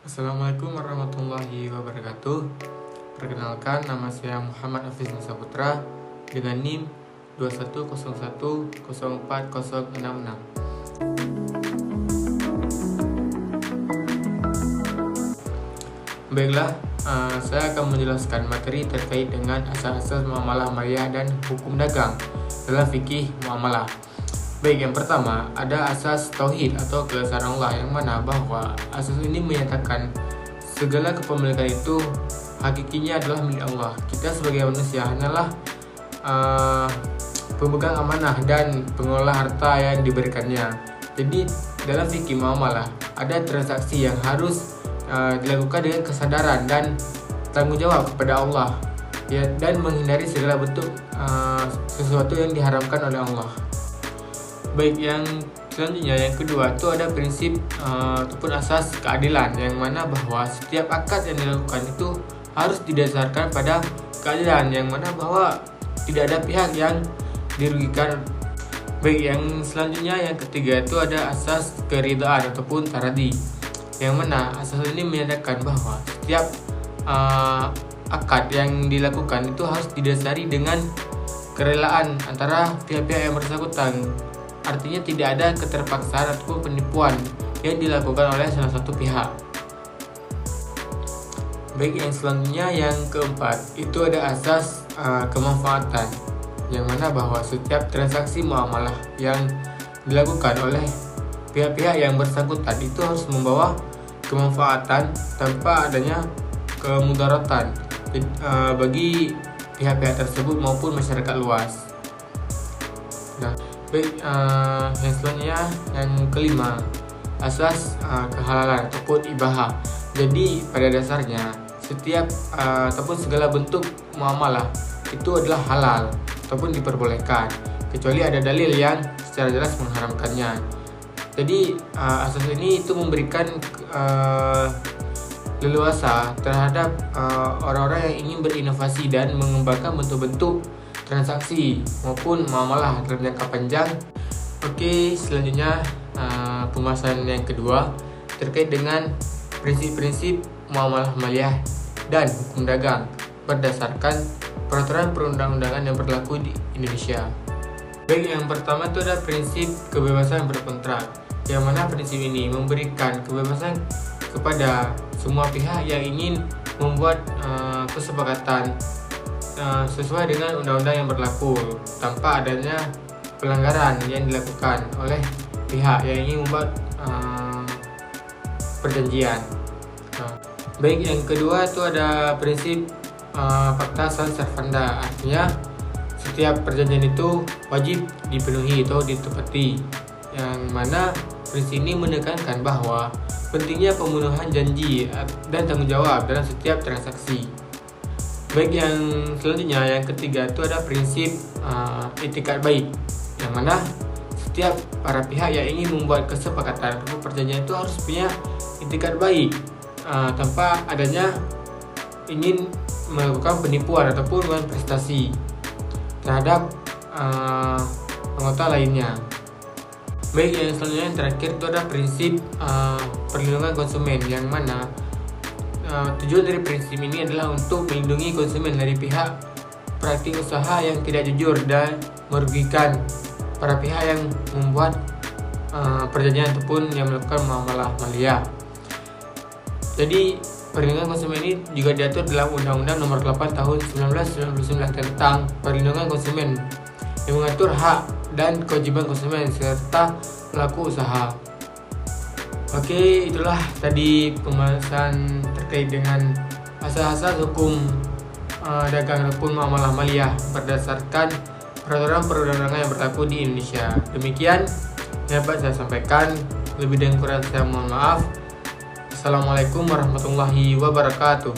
Assalamualaikum warahmatullahi wabarakatuh. Perkenalkan, nama saya Muhammad Hafiz Musaputra dengan NIM 2101040066. Baiklah, saya akan menjelaskan materi terkait dengan asas-asas muamalah maliyah dan hukum dagang dalam fikih muamalah. Baik, yang pertama ada asas tauhid atau keesaan Allah, yang mana bahwa asas ini menyatakan segala kepemilikan itu hakikinya adalah milik Allah. Kita sebagai manusia hanyalah pemegang amanah dan pengelola harta yang diberikannya. Jadi dalam fikih muamalah ada transaksi yang harus dilakukan dengan kesadaran dan tanggung jawab kepada Allah, ya, dan menghindari segala bentuk sesuatu yang diharamkan oleh Allah. Baik, yang selanjutnya yang kedua itu ada prinsip ataupun asas keadilan, yang mana bahwa setiap akad yang dilakukan itu harus didasarkan pada keadilan, yang mana bahwa tidak ada pihak yang dirugikan. Baik, yang selanjutnya yang ketiga itu ada asas keridhaan ataupun taradi, yang mana asas ini menyatakan bahwa setiap akad yang dilakukan itu harus didasari dengan kerelaan antara pihak-pihak yang bersangkutan. Artinya tidak ada keterpaksaan ataupun penipuan yang dilakukan oleh salah satu pihak. Baik, yang selanjutnya yang keempat itu ada asas kemanfaatan, yang mana bahwa setiap transaksi muamalah yang dilakukan oleh pihak-pihak yang bersangkutan itu harus membawa kemanfaatan tanpa adanya kemudaratan bagi pihak-pihak tersebut maupun masyarakat luas. Nah, baik, yang selanjutnya yang kelima asas kehalalan ataupun ibahah. Jadi pada dasarnya setiap ataupun segala bentuk muamalah itu adalah halal ataupun diperbolehkan, kecuali ada dalil yang secara jelas mengharamkannya. Jadi asas ini itu memberikan leluasa terhadap orang-orang yang ingin berinovasi dan mengembangkan bentuk-bentuk transaksi maupun muamalah dalam jangka panjang. Oke, selanjutnya pembahasan yang kedua terkait dengan prinsip-prinsip muamalah maliyah dan hukum dagang berdasarkan peraturan perundang-undangan yang berlaku di Indonesia. Baik, yang pertama itu ada prinsip kebebasan berkontrak, yang mana prinsip ini memberikan kebebasan kepada semua pihak yang ingin membuat kesepakatan sesuai dengan undang-undang yang berlaku tanpa adanya pelanggaran yang dilakukan oleh pihak yang ingin membuat perjanjian. Baik, yang kedua itu ada prinsip pacta sunt servanda, artinya setiap perjanjian itu wajib dipenuhi atau ditepati, yang mana prinsip ini menekankan bahwa pentingnya pemenuhan janji dan tanggung jawab dalam setiap transaksi. Baik, yang selanjutnya yang ketiga itu ada prinsip itikat baik, yang mana setiap para pihak yang ingin membuat kesepakatan atau perjanjian itu harus punya itikat baik tanpa adanya ingin melakukan penipuan ataupun prestasi terhadap anggota lainnya. Baik, yang selanjutnya yang terakhir itu ada prinsip perlindungan konsumen, yang mana tujuan dari prinsip ini adalah untuk melindungi konsumen dari pihak praktik usaha yang tidak jujur dan merugikan para pihak yang membuat perjanjian ataupun yang melakukan muamalah maliyah. Jadi perlindungan konsumen ini juga diatur dalam Undang-Undang Nomor 8 Tahun 1999 tentang perlindungan konsumen, yang mengatur hak dan kewajiban konsumen serta pelaku usaha. Oke, itulah tadi pembahasan terkait dengan asas-asas hukum dagang ataupun muamalah maliyah berdasarkan peraturan perundang-undangan yang berlaku di Indonesia. Demikian yang dapat saya sampaikan. Lebih dan kurang saya mohon maaf. Assalamualaikum warahmatullahi wabarakatuh.